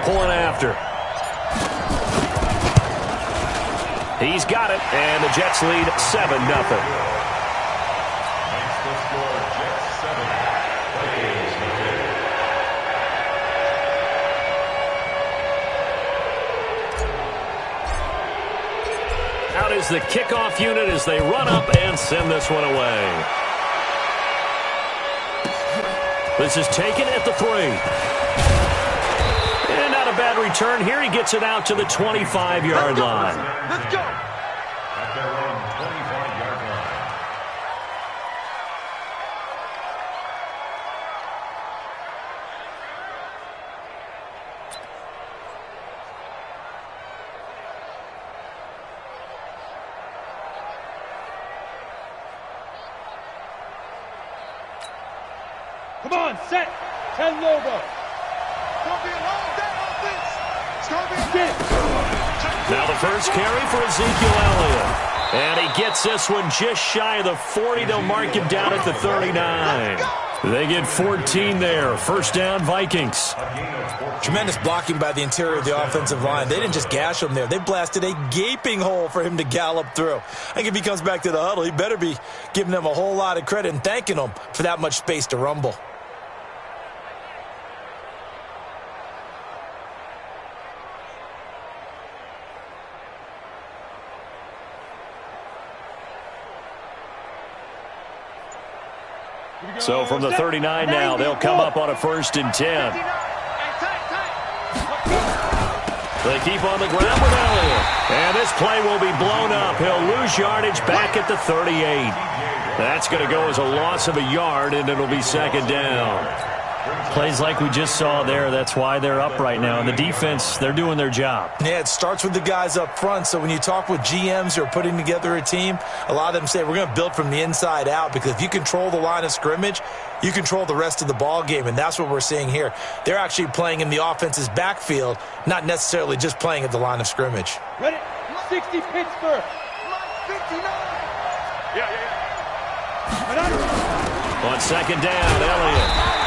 pulling after. He's got it, and the Jets lead 7-0. Out is the kickoff unit as they run up and send this one away. This is taken at the 3. And not a bad return here. He gets it out to the 25-yard line. Let's go. At their own 25-yard line. Come on, set. 10 logo. It's going to be a long day offense. It's going to be a Now the first carry for Ezekiel Elliott. And he gets this one just shy of the 40. They'll mark him down at the 39. They get 14 there. First down, Vikings. Tremendous blocking by the interior of the offensive line. They didn't just gash him there. They blasted a gaping hole for him to gallop through. I think if he comes back to the huddle, he better be giving them a whole lot of credit and thanking them for that much space to rumble. So from the 39 now, they'll come up on a 1st and 10. They keep on the ground with Elliott. And this play will be blown up. He'll lose yardage back at the 38. That's going to go as a loss of a yard, and it'll be 2nd down. Plays like we just saw there. That's why they're up right now. And the defense, they're doing their job. Yeah, it starts with the guys up front. So when you talk with GMs who are putting together a team, a lot of them say we're going to build from the inside out, because if you control the line of scrimmage, you control the rest of the ball game, and that's what we're seeing here. They're actually playing in the offense's backfield, not necessarily just playing at the line of scrimmage. Ready? 60 Pittsburgh. 59. Yeah. On 2nd down, Elliott.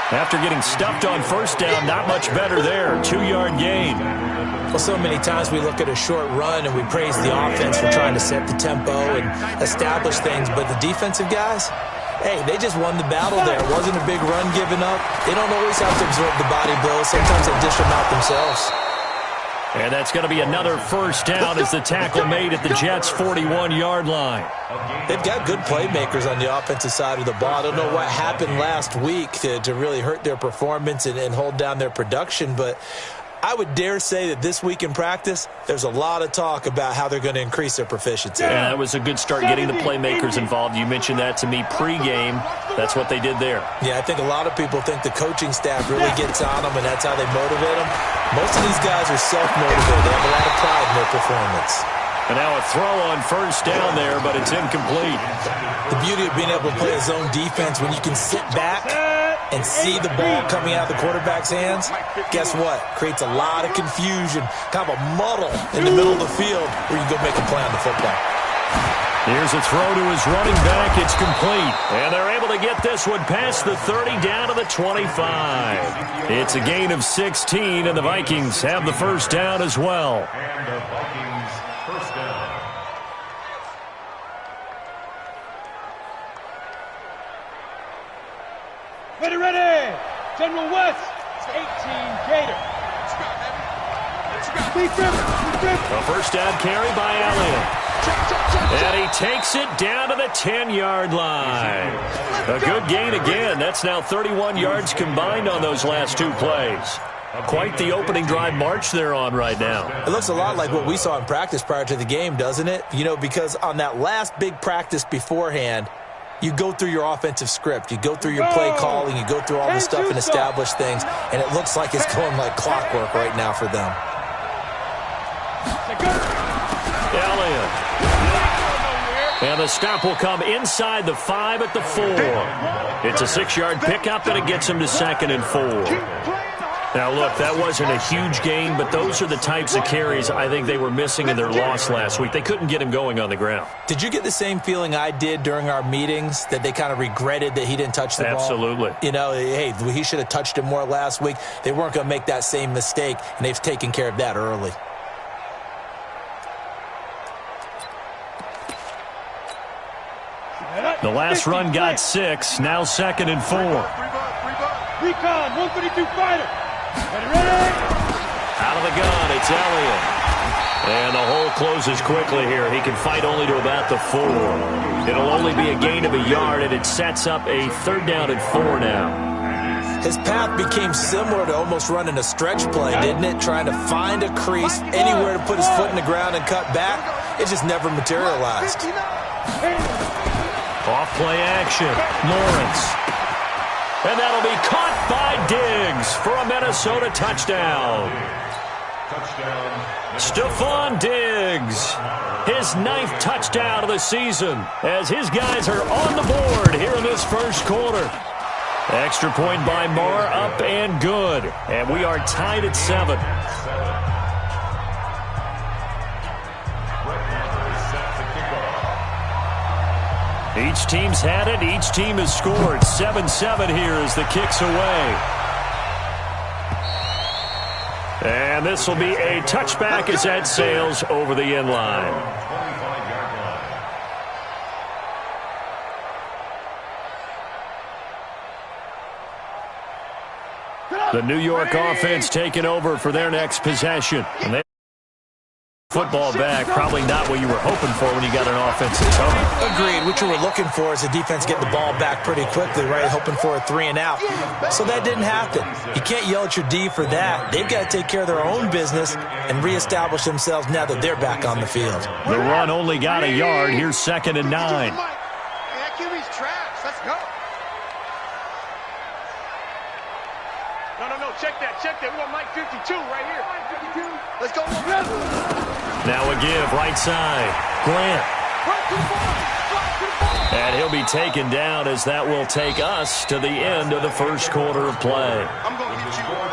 After getting stuffed on 1st down, not much better there. 2-yard gain. Well, so many times we look at a short run and we praise the offense for trying to set the tempo and establish things, but the defensive guys, hey, they just won the battle there. It wasn't a big run given up. They don't always have to absorb the body blows. Sometimes they dish them out themselves. And that's going to be another 1st down as the tackle made at the Jets' 41-yard line. They've got good playmakers on the offensive side of the ball. I don't know what happened last week to really hurt their performance and hold down their production, but I would dare say that this week in practice, there's a lot of talk about how they're going to increase their proficiency. Yeah, that was a good start getting the playmakers involved. You mentioned that to me pregame. That's what they did there. Yeah, I think a lot of people think the coaching staff really gets on them, and that's how they motivate them. Most of these guys are self-motivated. They have a lot of pride in their performance. And now a throw on 1st down there, but it's incomplete. The beauty of being able to play a zone defense, when you can sit back and see the ball coming out of the quarterback's hands, guess what? Creates a lot of confusion, kind of a muddle in the middle of the field where you go make a play on the football. Here's a throw to his running back. It's complete. And they're able to get this one past the 30 down to the 25. It's a gain of 16, and the Vikings have the 1st down as well. And the Vikings 1st down. Ready. General West. 18 Gator. A 1st down carry by Elliott. And he takes it down to the 10-yard line. A good gain again. That's now 31 yards combined on those last 2 plays. Quite the opening drive march they're on right now. It looks a lot like what we saw in practice prior to the game, doesn't it? You know, because on that last big practice beforehand, you go through your offensive script. You go through your play calling. You go through all this stuff and establish things. And it looks like it's going like clockwork right now for them. Elliott. And the stop will come inside the 5 at the 4. It's a 6-yard pickup, and it gets him to 2nd and 4. Now, look, that wasn't a huge gain, but those are the types of carries I think they were missing in their loss last week. They couldn't get him going on the ground. Did you get the same feeling I did during our meetings, that they kind of regretted that he didn't touch the ball? Absolutely. You know, hey, he should have touched it more last week. They weren't going to make that same mistake, and they've taken care of that early. The last run got 6, now 2nd and 4. Recon, 132 fighter. Ready? Out of the gun, it's Elliott. And the hole closes quickly here. He can fight only to about the 4. It'll only be a gain of a yard, and it sets up a 3rd down and 4 now. His path became similar to almost running a stretch play, didn't it? Trying to find a crease, anywhere to put his foot in the ground and cut back. It just never materialized. Off play action, Lawrence. And that'll be caught by Diggs for a Minnesota touchdown. Stephon Diggs, his 9th touchdown of the season, as his guys are on the board here in this first quarter. Extra point by Marr, up and good. And we are tied at 7. Each team's had it. Each team has scored. 7-7 here as the kick's away. And this will be a touchback as that sails over the end line. The New York offense taking over for their next possession. And they football back, probably not what you were hoping for when you got an offense that's home. Agreed. What you were looking for is the defense get the ball back pretty quickly, right? Hoping for a 3 and out. So that didn't happen. You can't yell at your D for that. They've got to take care of their own business and reestablish themselves now that they're back on the field. The run only got a yard. Here's 2nd and 9. That QB's trash. Let's go. No. Check that. We want Mike 52 right here. Mike 52. Let's go. Now a give, right side. Grant. And he'll be taken down as that will take us to the end of the first quarter of play. I'm going to hit you all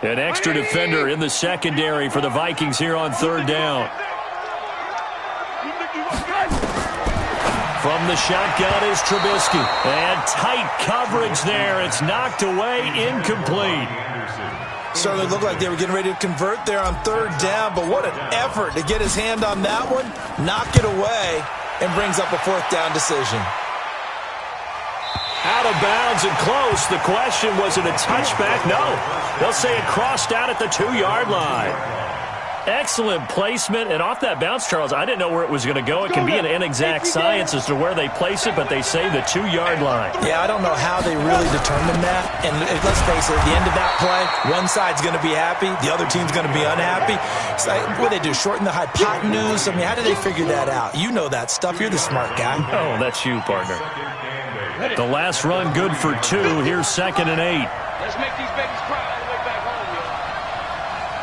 7. An extra defender in the secondary for the Vikings here on 3rd down. From the shotgun is Trubisky. And tight coverage there. It's knocked away, incomplete. Certainly looked like they were getting ready to convert there on 3rd down, but what an effort to get his hand on that one, knock it away, and brings up a 4th down decision. Out of bounds and close. The question, was it a touchback? No. They'll say it crossed out at the 2-yard line. Excellent placement, and off that bounce, Charles, I didn't know where it was going to go. It can be an inexact science as to where they place it, but they say the 2-yard line. Yeah, I don't know how they really determined that. And let's face it, at the end of that play, one side's going to be happy, the other team's going to be unhappy. It's like, what do they do, shorten the hypotenuse? I mean, how do they figure that out? You know that stuff. You're the smart guy. Oh, that's you, partner. The last run good for 2. Here's 2nd and 8. Let's make these babies cry all the way back home, yo.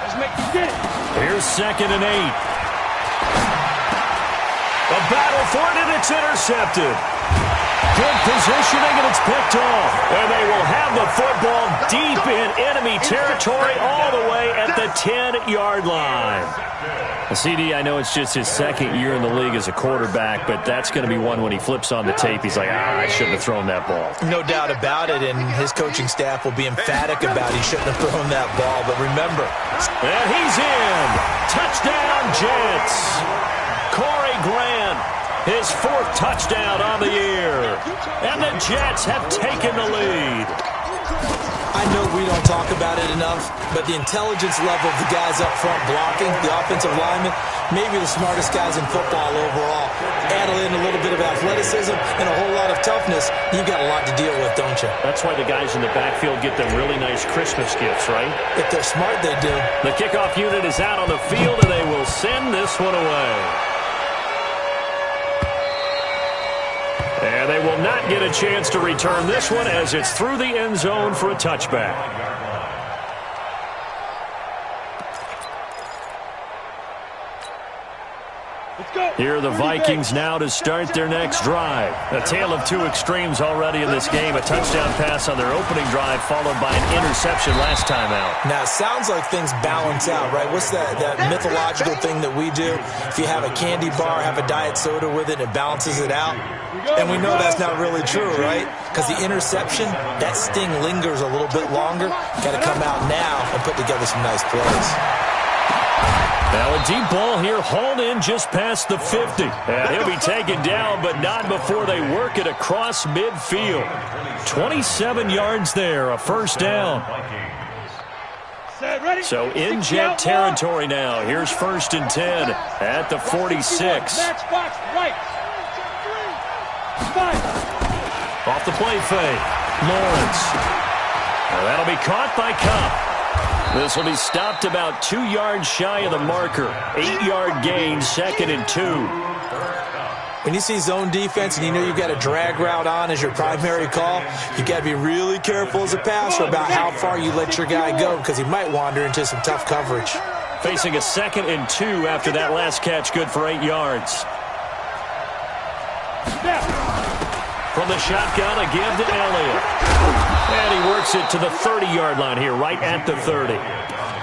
Let's make them get it. Here's 2nd and 8. A battle for it, and it's intercepted. Good positioning, and it's picked off. And they will have the football deep in enemy territory all the way at the 10-yard line. Well, CD, I know it's just his 2nd year in the league as a quarterback, but that's going to be one when he flips on the tape. He's like, I shouldn't have thrown that ball. No doubt about it, and his coaching staff will be emphatic about he shouldn't have thrown that ball. But remember. And he's in. Touchdown, Jets. Corey Grant, his 4th touchdown on the year. And the Jets have taken the lead. I know we don't talk about it enough, but the intelligence level of the guys up front blocking, the offensive linemen, maybe the smartest guys in football overall. Add in a little bit of athleticism and a whole lot of toughness, you've got a lot to deal with, don't you? That's why the guys in the backfield get them really nice Christmas gifts, right? If they're smart, they do. The kickoff unit is out on the field, and they will send this one away. And they will not get a chance to return this one as it's through the end zone for a touchback. Here are the Vikings now to start their next drive. A tale of two extremes already in this game. A touchdown pass on their opening drive followed by an interception last time out. Now, it sounds like things balance out, right? What's that mythological thing that we do? If you have a candy bar, have a diet soda with it, it balances it out. And we know that's not really true, right? Because the interception, that sting lingers a little bit longer. Got to come out now and put together some nice plays. Now a deep ball here, hauled in just past the 50. And he'll be taken down, but not before they work it across midfield. 27 yards there, a first down. So in jet territory now. Here's 1st and 10 at the 46. Off the play fake, Lawrence. Now that'll be caught by Cup. This will be stopped about 2 yards shy of the marker. 8-yard gain, 2nd and 2. When you see zone defense and you know you've got a drag route on as your primary call, you got to be really careful as a passer about how far you let your guy go because he might wander into some tough coverage. Facing a 2nd and 2 after that last catch, good for 8 yards. From the shotgun, a give to Elliott. And he works it to the 30-yard line here, right at the 30.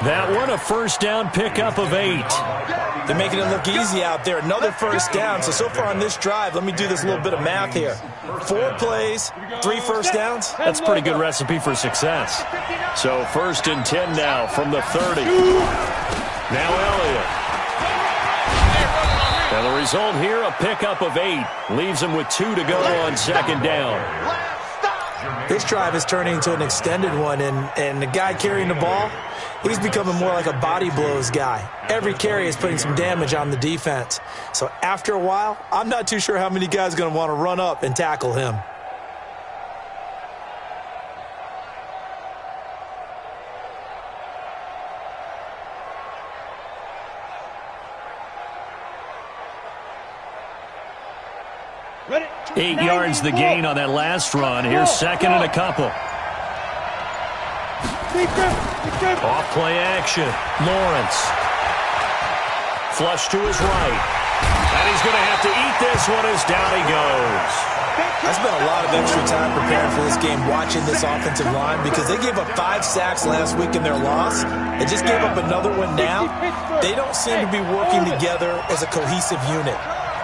That one, a first down pickup of 8. They're making it look easy out there. Another first down. So far on this drive, let me do this little bit of math here. 4 plays, 3 first downs. That's a pretty good recipe for success. So 1st and 10 now from the 30. Now Elliott. And the result here, a pickup of 8. Leaves him with 2 to go on 2nd down. This drive is turning into an extended one, and the guy carrying the ball, he's becoming more like a body blows guy. Every carry is putting some damage on the defense. So after a while, I'm not too sure how many guys are going to want to run up and tackle him. Ready? 8 yards the gain on that last run. Here's 2nd and a couple. Off play action. Lawrence. Flush to his right. And he's going to have to eat this one as down he goes. I spent a lot of extra time preparing for this game watching this offensive line because they gave up 5 sacks last week in their loss. They just gave up another one now. They don't seem to be working together as a cohesive unit.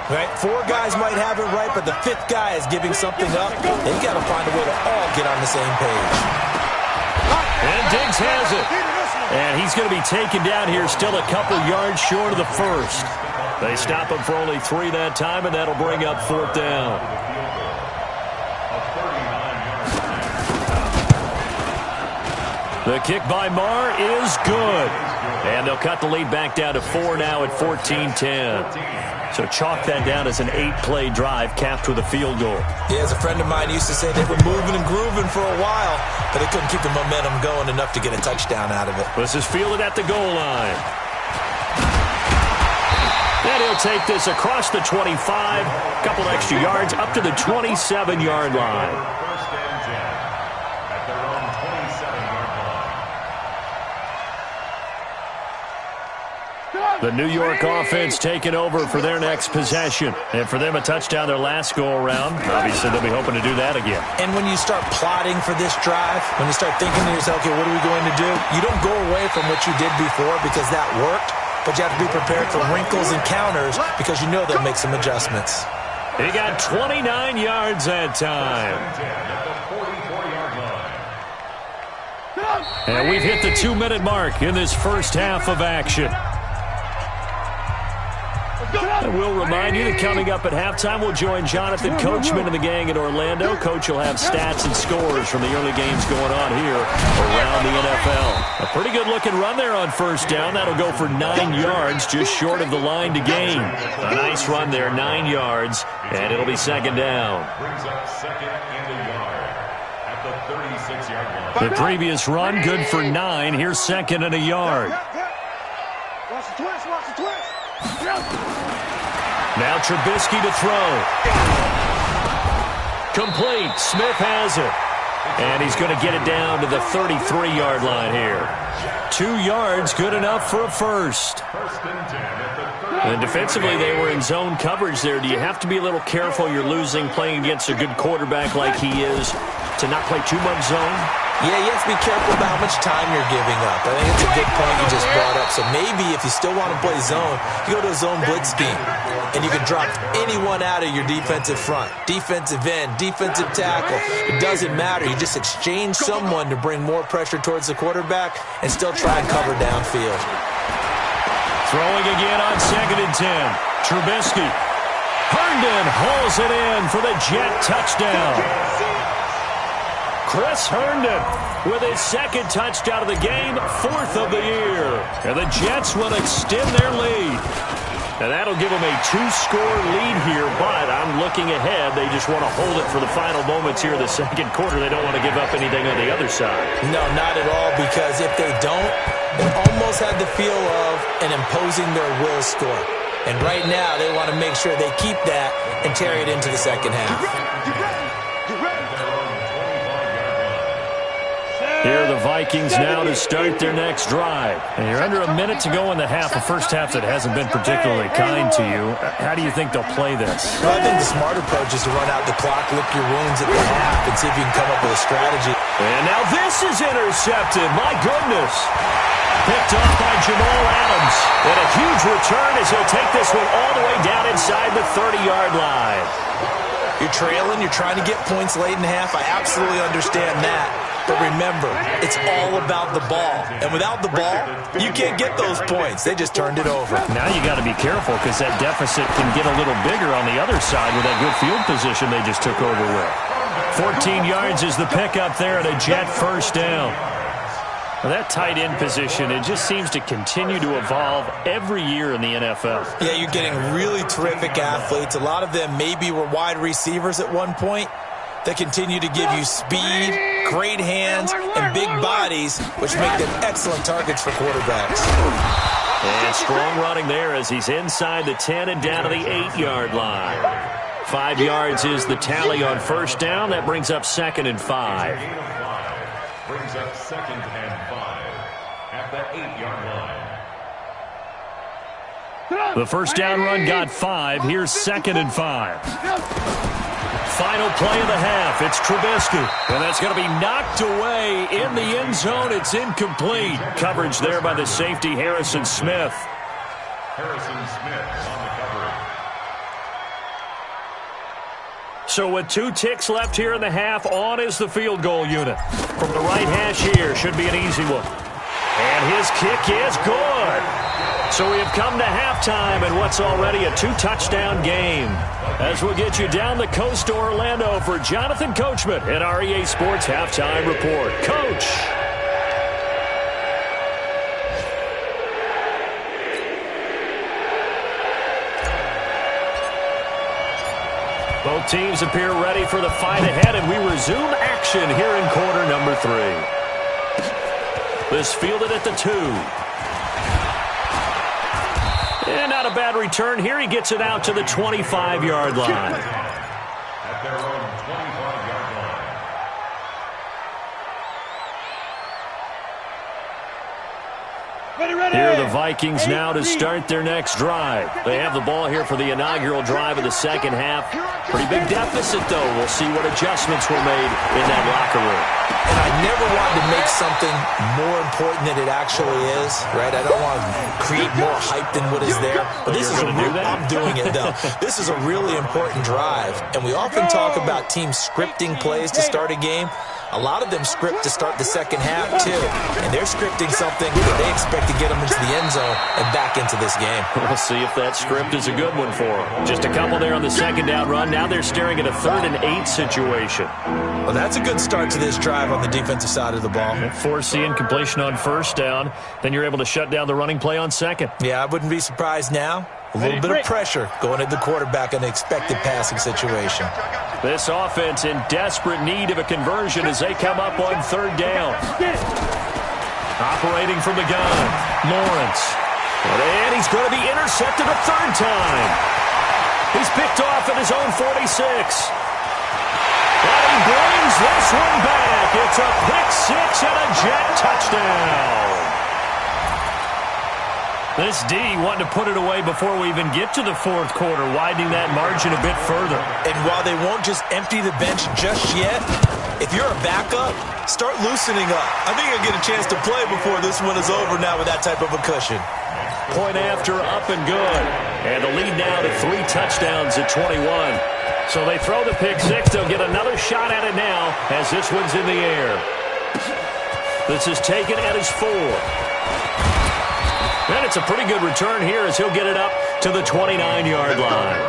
Right? 4 guys might have it right, but the 5th guy is giving something up. They've got to find a way to all get on the same page. And Diggs has it. And he's going to be taken down here, still a couple yards short of the first. They stop him for only 3 that time, and that'll bring up 4th down. The kick by Marr is good. And they'll cut the lead back down to 4 now at 14-10. So chalk that down as an 8-play drive capped with a field goal. Yeah, as a friend of mine used to say, they were moving and grooving for a while, but they couldn't keep the momentum going enough to get a touchdown out of it. This is fielded at the goal line. And he'll take this across the 25, a couple extra yards up to the 27-yard line. The New York offense taking over for their next possession. And for them, a touchdown their last go-around. Obviously, they'll be hoping to do that again. And when you start plotting for this drive, when you start thinking to yourself, okay, what are we going to do? You don't go away from what you did before because that worked, but you have to be prepared for wrinkles and counters because you know they'll make some adjustments. He got 29 yards that time. And we've hit the 2-minute mark in this first half of action. And we'll remind you that coming up at halftime, we'll join Jonathan Coachman and the gang in Orlando. Coach will have stats and scores from the early games going on here around the NFL. A pretty good-looking run there on first down. That'll go for 9 yards, just short of the line to gain. A nice run there, 9 yards, and it'll be 2nd down. Brings up 2nd and a yard at the 36-yard line. The previous run, good for 9. Here's 2nd and a yard. Watch the twist, watch the twist. Now Trubisky to throw. Complete. Smith has it. And he's going to get it down to the 33-yard line here. 2 yards, good enough for a first. And defensively, they were in zone coverage there. Do you have to be a little careful you're losing playing against a good quarterback like he is to not play too much zone? Yeah, you have to be careful about how much time you're giving up. I think it's a good point you just brought up. So maybe if you still want to play zone, you go to a zone blitz scheme, and you can drop anyone out of your defensive front, defensive end, defensive tackle. It doesn't matter. You just exchange someone to bring more pressure towards the quarterback and still try and cover downfield. Throwing again on 2nd and 10. Trubisky. Herndon hauls it in for the Jet touchdown. Chris Herndon with his 2nd touchdown of the game, 4th of the year. And the Jets will extend their lead. And that'll give them a 2-score lead here, but I'm looking ahead. They just want to hold it for the final moments here in the 2nd quarter. They don't want to give up anything on the other side. No, not at all, because if they don't, they almost had the feel of an imposing their will score. And right now, they want to make sure they keep that and carry it into the second half. Here are the Vikings now to start their next drive. And you're under a minute to go in the half, a first half that hasn't been particularly kind to you. How do you think they'll play this? Well, I think the smart approach is to run out the clock, lick your wounds at the half, and see if you can come up with a strategy. And now this is intercepted. My goodness. Picked off by Jamal Adams. And a huge return as he'll take this one all the way down inside the 30-yard line. You're trailing. You're trying to get points late in the half. I absolutely understand that. But remember, it's all about the ball. And without the ball, you can't get those points. They just turned it over. Now you got to be careful because that deficit can get a little bigger on the other side with that good field position they just took over with. 14 yards is the pickup there and a Jet first down. Well, that tight end position, it just seems to continue to evolve every year in the NFL. Yeah, you're getting really terrific athletes. A lot of them maybe were wide receivers at one point. They continue to give you speed, great hands, and big bodies, which make them excellent targets for quarterbacks. And strong running there as he's inside the 10 and down to the 8-yard line. 5 yards is the tally on first down. That brings up 2nd and 5. Brings up 2nd and 5 at the 8-yard line. The first down run got 5. Here's 2nd and 5. Final play of the half. It's Trubisky. And that's going to be knocked away in the end zone. It's incomplete. Coverage there by the safety, Harrison Smith. Harrison Smith on the cover. So with 2 ticks left here in the half, on is the field goal unit. From the right hash here, should be an easy one. And his kick is good. So we have come to halftime in what's already a 2-touchdown game. As we'll get you down the coast to Orlando for Jonathan Coachman at our EA Sports Halftime Report. Coach. Both teams appear ready for the fight ahead, and we resume action here in quarter number 3. This fielded at the 2. And not a bad return here. He gets it out to the 25-yard line. At their own 25-yard line. Here are the Vikings now to start their next drive. They have the ball here for the inaugural drive of the second half. Pretty big deficit, though. We'll see what adjustments were made in that locker room. And I never wanted to make something more important than it actually is, right? I don't want to create more hype than what is there. But this is I'm doing it, though. This is a really important drive. And we often talk about teams scripting plays to start a game. A lot of them script to start the second half, too. And they're scripting something that they expect to get them into the end zone and back into this game. We'll see if that script is a good one for them. Just a couple there on the second down run. Now they're staring at a 3rd and 8 situation. Well, that's a good start to this drive on the defensive side of the ball. Force the incompletion on first down. Then you're able to shut down the running play on second. Yeah, I wouldn't be surprised now. A little bit of pressure going at the quarterback in an expected passing situation. This offense in desperate need of a conversion as they come up on 3rd down. Operating from the gun, Lawrence. And he's going to be intercepted a 3rd time. He's picked off at his own 46. And he brings this one back. It's a pick 6 and a Jet touchdown. This D wanting to put it away before we even get to the fourth quarter, widening that margin a bit further. And while they won't just empty the bench just yet, if you're a backup, start loosening up. I think you'll get a chance to play before this one is over now with that type of a cushion. Point after, up and good. And the lead now to 3 touchdowns at 21. So they throw the pick six. They'll get another shot at it now as this one's in the air. This is taken at his 4. And it's a pretty good return here as he'll get it up to the 29-yard line.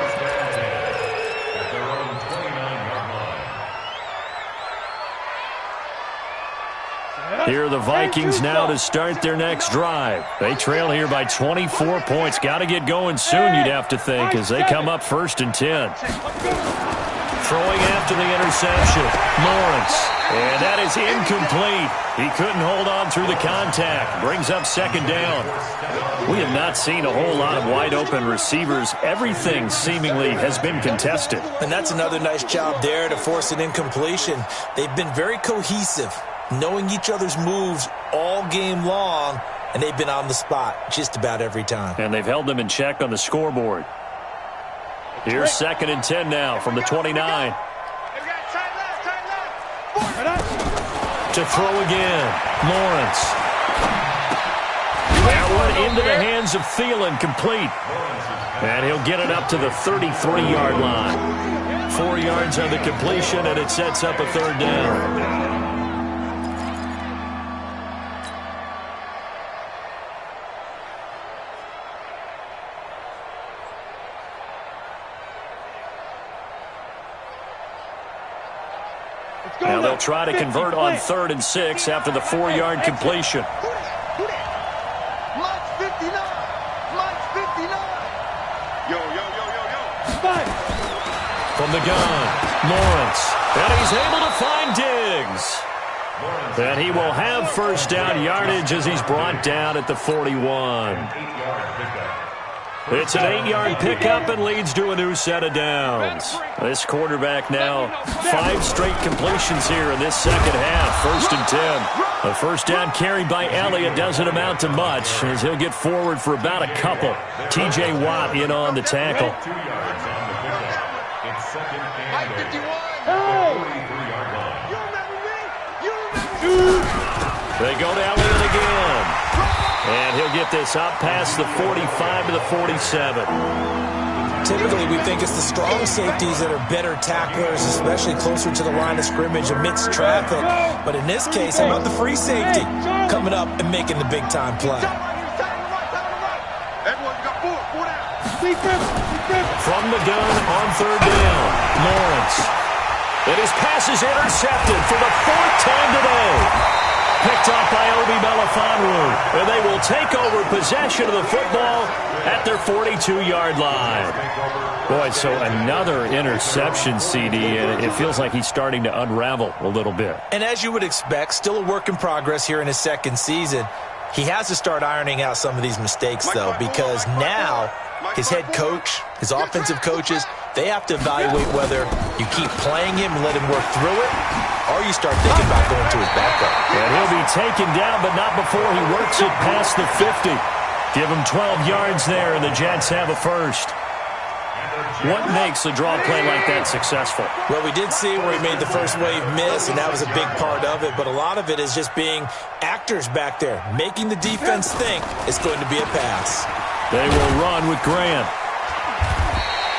Here are the Vikings now to start their next drive. They trail here by 24 points. Got to get going soon, you'd have to think, as they come up 1st and 10. Throwing after the interception, Lawrence. And that is incomplete. He couldn't hold on through the contact. Brings up 2nd down. We have not seen a whole lot of wide-open receivers. Everything seemingly has been contested. And that's another nice job there to force an incompletion. They've been very cohesive, knowing each other's moves all game long, and they've been on the spot just about every time. And they've held them in check on the scoreboard. Here's 2nd and 10 now from the 29. To throw again, Lawrence. That one into the hands of Thielen, complete. And he'll get it up to the 33-yard line. 4 yards on the completion, and it sets up a 3rd down. Now they'll try to convert on 3rd and 6 after the 4-yard completion. From the gun, Lawrence. And he's able to find Diggs. And he will have 1st down yardage as he's brought down at the 41. It's an 8-yard pickup and leads to a new set of downs. This quarterback now 5 straight completions here in this 2nd half. 1st and 10. A 1st down carry by Elliott doesn't amount to much as he'll get forward for about a couple. T.J. Watt in on the tackle. They go to Elliott again. And he'll get this up past the 45 to the 47. Typically, we think it's the strong safeties that are better tacklers, especially closer to the line of scrimmage amidst traffic. But in this case, how about the free safety coming up and making the big-time play? From the gun on 3rd down, Lawrence. And his pass is intercepted for the 4th time today. Picked off by Obi Melifonwu, and they will take over possession of the football at their 42-yard line. Boy, so another interception, CD, and it feels like he's starting to unravel a little bit. And as you would expect, still a work in progress here in his 2nd season. He has to start ironing out some of these mistakes, though, because now his head coach, his offensive coaches, they have to evaluate whether you keep playing him and let him work through it, or you start thinking about going to his backup. And he'll be taken down, but not before he works it past the 50. Give him 12 yards there, and the Jets have a 1st. What makes a draw play like that successful? Well, we did see where he made the first wave miss, and that was a big part of it. But a lot of it is just being actors back there, making the defense think it's going to be a pass. They will run with Grant.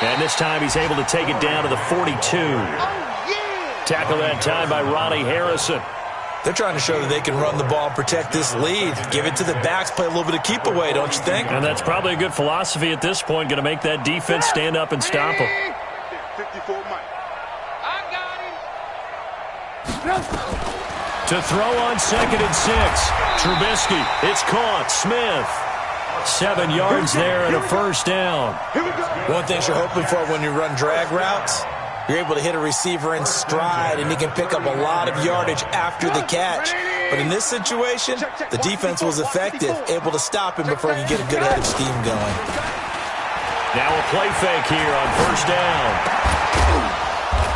And this time he's able to take it down to the 42. Tackle that time by Ronnie Harrison. They're trying to show that they can run the ball and protect this lead. Give it to the backs, play a little bit of keep away, don't you think? And that's probably a good philosophy at this point, going to make that defense stand up and stop them. 54 Mike. I got him. To throw on 2nd and 6. Trubisky, it's caught. Smith. 7 yards there and a 1st down. One thing you're hoping for when you run drag routes, you're able to hit a receiver in stride, and he can pick up a lot of yardage after the catch. But in this situation, the defense was effective, able to stop him before he could get a good head of steam going. Now a play fake here on 1st down.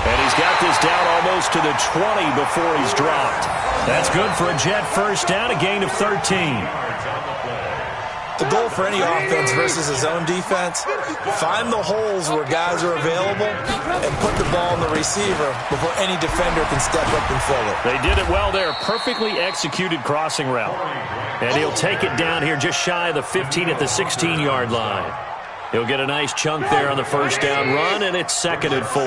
And he's got this down almost to the 20 before he's dropped. That's good for a Jet 1st down, a gain of 13. The goal for any offense versus his own defense, find the holes where guys are available and put the ball in the receiver before any defender can step up and fill it. They did it well there. Perfectly executed crossing route. And he'll take it down here just shy of the 15 at the 16-yard line. He'll get a nice chunk there on the first down run, and it's 2nd and 4.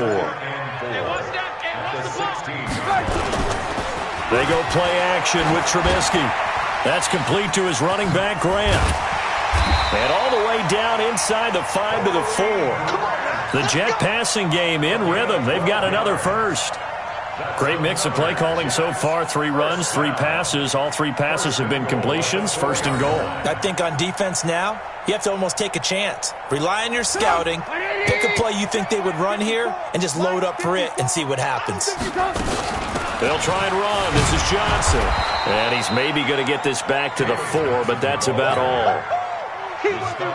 They go play action with Trubisky. That's complete to his running back, Grant. And all the way down inside the 5 to the 4. The Jet passing game in rhythm. They've got another first. Great mix of play calling so far. 3 runs, 3 passes. All 3 passes have been completions. 1st and goal. I think on defense now, you have to almost take a chance. Rely on your scouting. Pick a play you think they would run here and just load up for it and see what happens. They'll try and run. This is Johnson. And he's maybe going to get this back to the 4, but that's about all.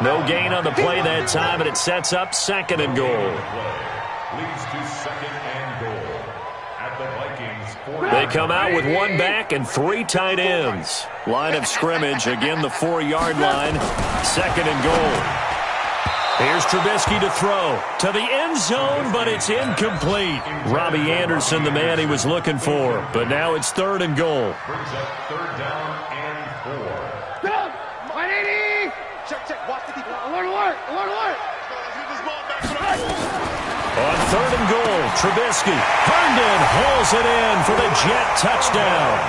No gain on the play that time, and it sets up 2nd and goal. Leads to 2nd and goal at the Vikings 4. They come out with 1 back and 3 tight ends. Line of scrimmage, again the 4-yard line. 2nd and goal. Here's Trubisky to throw to the end zone, but it's incomplete. Robbie Anderson, the man he was looking for, but now it's 3rd and goal. Brings up 3rd down and 4. Down. 180. Check. Watch the defense. Alert. On 3rd and goal, Trubisky. Herndon hauls it in for the Jet touchdown.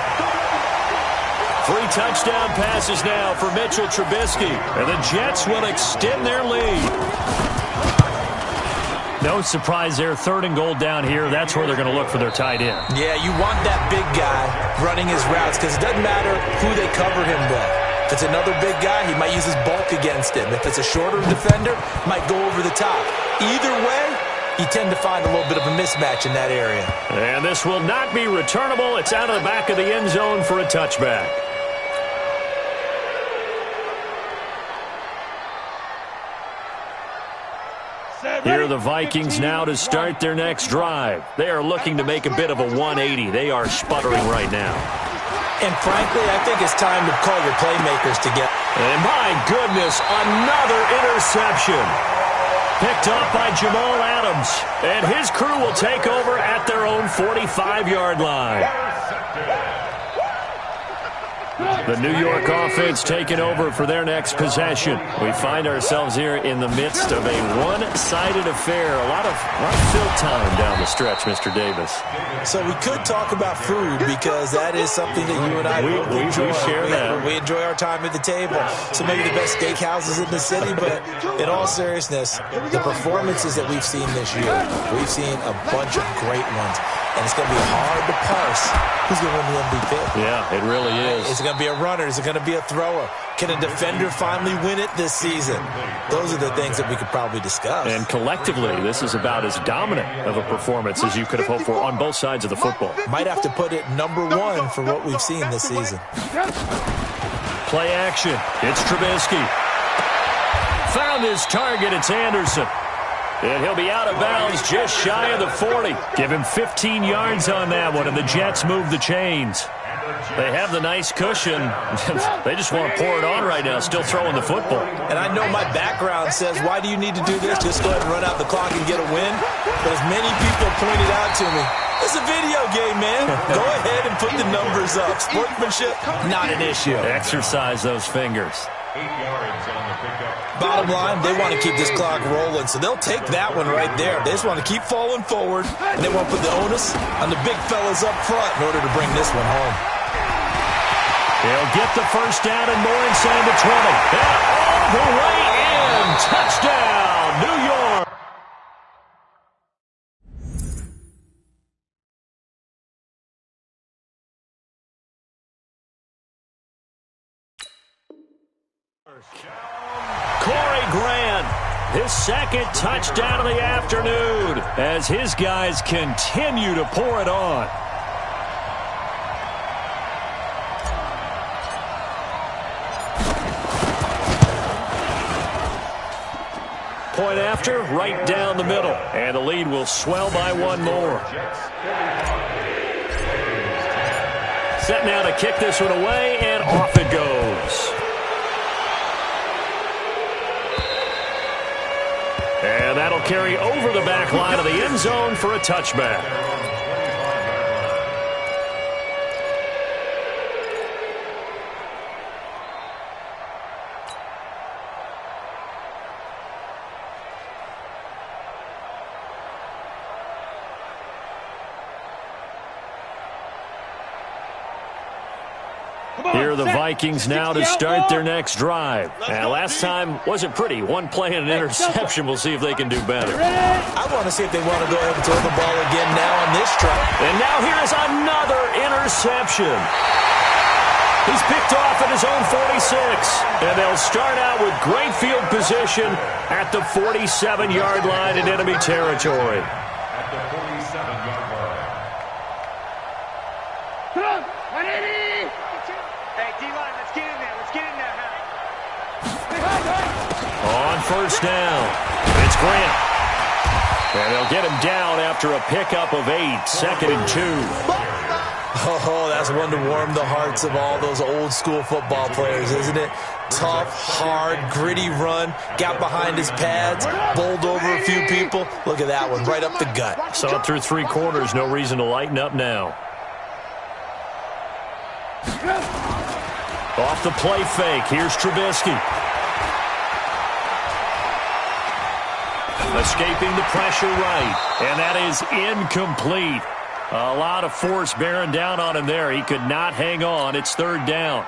3 touchdown passes now for Mitchell Trubisky, and the Jets will extend their lead. No surprise there, 3rd and goal down here. That's where they're going to look for their tight end. Yeah, you want that big guy running his routes because it doesn't matter who they cover him with. If it's another big guy, he might use his bulk against him. If it's a shorter defender, might go over the top. Either way, you tend to find a little bit of a mismatch in that area. And this will not be returnable. It's out of the back of the end zone for a touchback. Here are the Vikings now to start their next drive. They are looking to make a bit of a 180. They are sputtering right now. And frankly, I think it's time to call your playmakers together. And my goodness, another interception. Picked up by Jamal Adams. And his crew will take over at their own 45-yard line. The New York offense taking over for their next possession. We find ourselves here in the midst of a one-sided affair. A lot of fill time down the stretch, Mr. Davis. So we could talk about food because that is something that you and I enjoy. We share that. We enjoy our time at the table. So maybe the best steakhouses in the city, but in all seriousness, the performances that we've seen this year, we've seen a bunch of great ones. And it's going to be hard to parse who's going to win the MVP. Yeah, it really is. Is it going to be a runner? Is it going to be a thrower? Can a defender finally win it this season? Those are the things that we could probably discuss. And collectively, this is about as dominant of a performance as you could have hoped for on both sides of the football. Might have to put it number 1 for what we've seen this season. Play action. It's Trubisky. Found his target. It's Anderson. And he'll be out of bounds just shy of the 40. Give him 15 yards on that one, and the Jets move the chains. They have the nice cushion. They just want to pour it on right now, still throwing the football. And I know my background says, why do you need to do this? Just go ahead and run out the clock and get a win. But as many people pointed out to me, it's a video game, man. Go ahead and put the numbers up. Sportsmanship, not an issue. Exercise those fingers. 8 yards on the pickup. Bottom line, they want to keep this clock rolling, so they'll take that one right there. They just want to keep falling forward, and they want to put the onus on the big fellas up front in order to bring this one home. They'll get the first down and more inside the 20. And all the way in. Touchdown, New York. Corey Grant, his 2nd touchdown of the afternoon as his guys continue to pour it on. Point after, right down the middle. And the lead will swell by 1 more. Set now to kick this one away, and off it goes. carry over the back line of the end zone for a touchback. Here are the Vikings now to start their next drive. Last time wasn't pretty. One play and an interception. We'll see if they can do better. I want to see if they want to go ahead and throw the ball again now on this drive. And now here is another interception. He's picked off at his own 46. And they'll start out with great field position at the 47-yard line in enemy territory. At the 47-yard line. Hey, D-line, let's get in there. Let's get in there, On first down, it's Grant. And they'll get him down after a pickup of 8, 2nd and 2. Oh, that's one to warm the hearts of all those old-school football players, isn't it? Tough, hard, gritty run, got behind his pads, bowled over a few people. Look at that one, right up the gut. Saw it through 3 quarters, no reason to lighten up now. Off the play fake, here's Trubisky. Escaping the pressure right, and that is incomplete. A lot of force bearing down on him there. He could not hang on. It's 3rd down.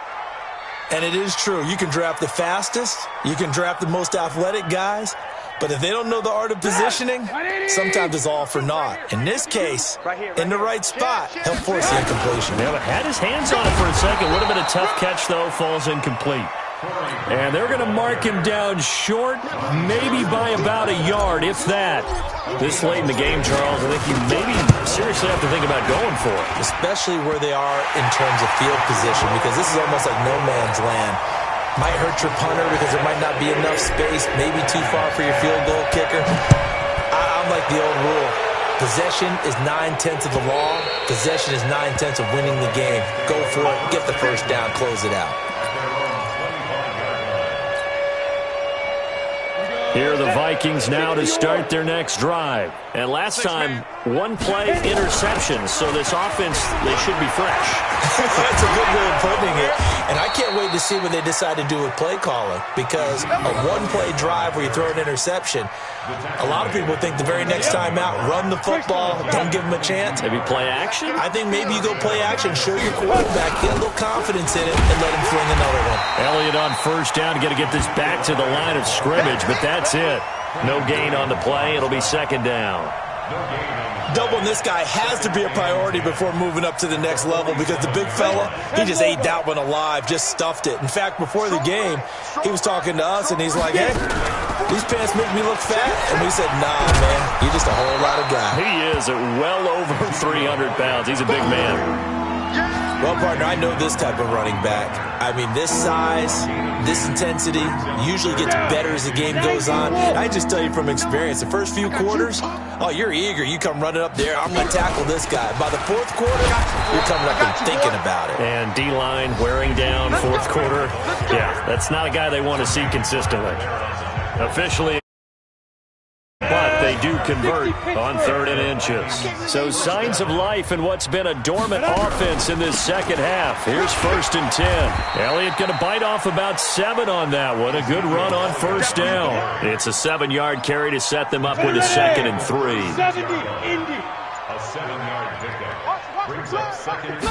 And it is true. You can draft the fastest. You can draft the most athletic guys. But if they don't know the art of positioning, sometimes it's all for naught. In this case, in the right spot, he'll force the incompletion. Yeah, but had his hands on it for a second. Would have been a tough catch, though. Falls incomplete. And they're going to mark him down short, maybe by about a yard, if that. This late in the game, Charles, I think you maybe seriously have to think about going for it. Especially where they are in terms of field position, because this is almost like no man's land. Might hurt your punter because there might not be enough space, maybe too far for your field goal kicker. I'm like the old rule. Possession is 9/10 of the law. Possession is 9/10 of winning the game. Go for it. Get the first down. Close it out. Here are the Vikings now to start their next drive. And last time, 1 play interception. So this offense, they should be fresh. That's a good way of putting it. And I can't wait to see what they decide to do with play calling, because a 1-play drive where you throw an interception, a lot of people think the very next time out, run the football, don't give them a chance. Maybe play action? I think maybe you go play action, show your quarterback, get a little confidence in it, and let him fling another one. Elliott on first down, got to get this back to the line of scrimmage, but that's it. No gain on the play. It'll be 2nd down. Doubling this guy has to be a priority before moving up to the next level, because the big fella, he just ate that one alive, just stuffed it. In fact, before the game, he was talking to us, and he's like, hey, these pants make me look fat. And we said, nah, man, you're just a whole lot of guy. He is at well over 300 pounds. He's a big man. Well, partner, I know this type of running back. I mean, this size, this intensity usually gets better as the game goes on. I just tell you from experience, the first few quarters, oh, you're eager. You come running up there, I'm going to tackle this guy. By the 4th quarter, you're coming up and thinking about it. And D-line wearing down 4th quarter. Yeah, that's not a guy they want to see consistently. Officially, but they do convert on 3rd and inches. So signs of life in what's been a dormant offense in this second half. Here's 1st and 10. Elliott going to bite off about 7 on that one. A good run on first down. It's a 7-yard carry to set them up with a 2nd and 3. A 7-yard pickup brings up 2nd and 3.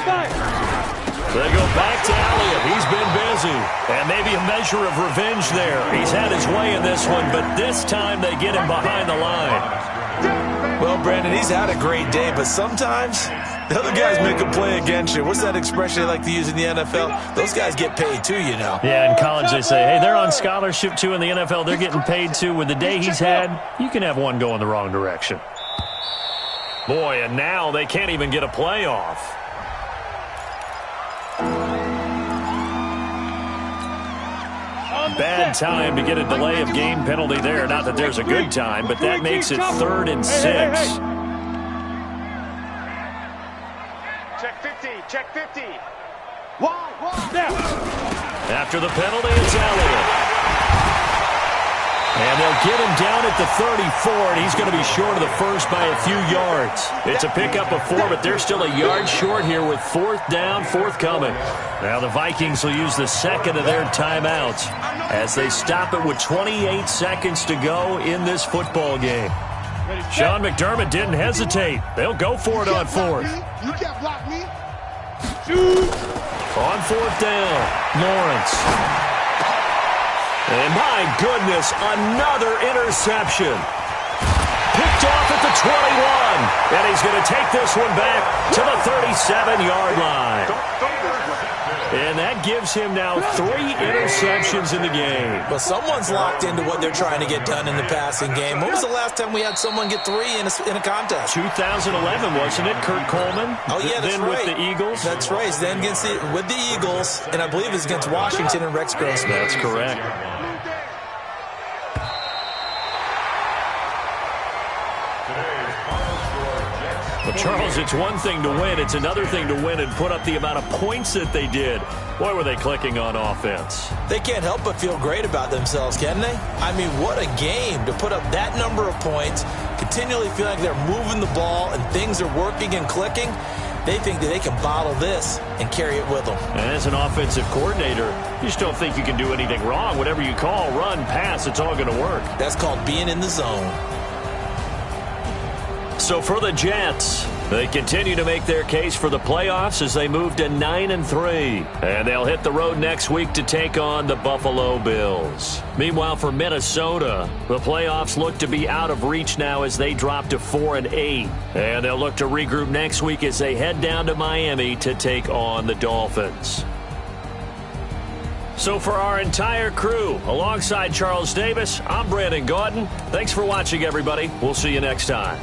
They go back to Elliott. He's been busy. And maybe a measure of revenge there. He's had his way in this one, but this time they get him behind the line. Well, Brandon, he's had a great day, but sometimes the other guys make a play against you. What's that expression they like to use in the NFL? Those guys get paid too, you know. Yeah, in college they say, hey, they're on scholarship too. In the NFL, they're getting paid too. With the day he's had, you can have one go in the wrong direction. Boy, and now they can't even get a play off. Bad time to get a delay of game penalty there. Not that there's a good time, but that makes it 3rd and 6. Check 50. Check 50. After the penalty, it's Elliott. And they'll get him down at the 34, and he's going to be short of the first by a few yards. It's a pickup of 4, but they're still a yard short here with 4th down, 4th coming. Now the Vikings will use the second of their timeouts as they stop it with 28 seconds to go in this football game. Sean McDermott didn't hesitate. They'll go for it on 4th. You can't block me. On 4th down, Lawrence. And my goodness, another interception. Picked off at the 21. And he's going to take this one back to the 37-yard line. And that gives him now 3 interceptions in the game. But someone's locked into what they're trying to get done in the passing game. When was the last time we had someone get 3 in a contest? 2011, wasn't it? Kurt Coleman? Oh, yeah, that's then right. With the Eagles? That's right. Then with the Eagles, and I believe it's against Washington and Rex Grossman. That's correct. Well, Charles, it's one thing to win. It's another thing to win and put up the amount of points that they did. Boy, were they clicking on offense. They can't help but feel great about themselves, can they? I mean, what a game to put up that number of points, continually feel like they're moving the ball and things are working and clicking. They think that they can bottle this and carry it with them. And as an offensive coordinator, you just don't think you can do anything wrong. Whatever you call, run, pass, it's all going to work. That's called being in the zone. So for the Jets, they continue to make their case for the playoffs as they move to 9-3. And they'll hit the road next week to take on the Buffalo Bills. Meanwhile, for Minnesota, the playoffs look to be out of reach now as they drop to 4-8. And they'll look to regroup next week as they head down to Miami to take on the Dolphins. So for our entire crew, alongside Charles Davis, I'm Brandon Gaudin. Thanks for watching, everybody. We'll see you next time.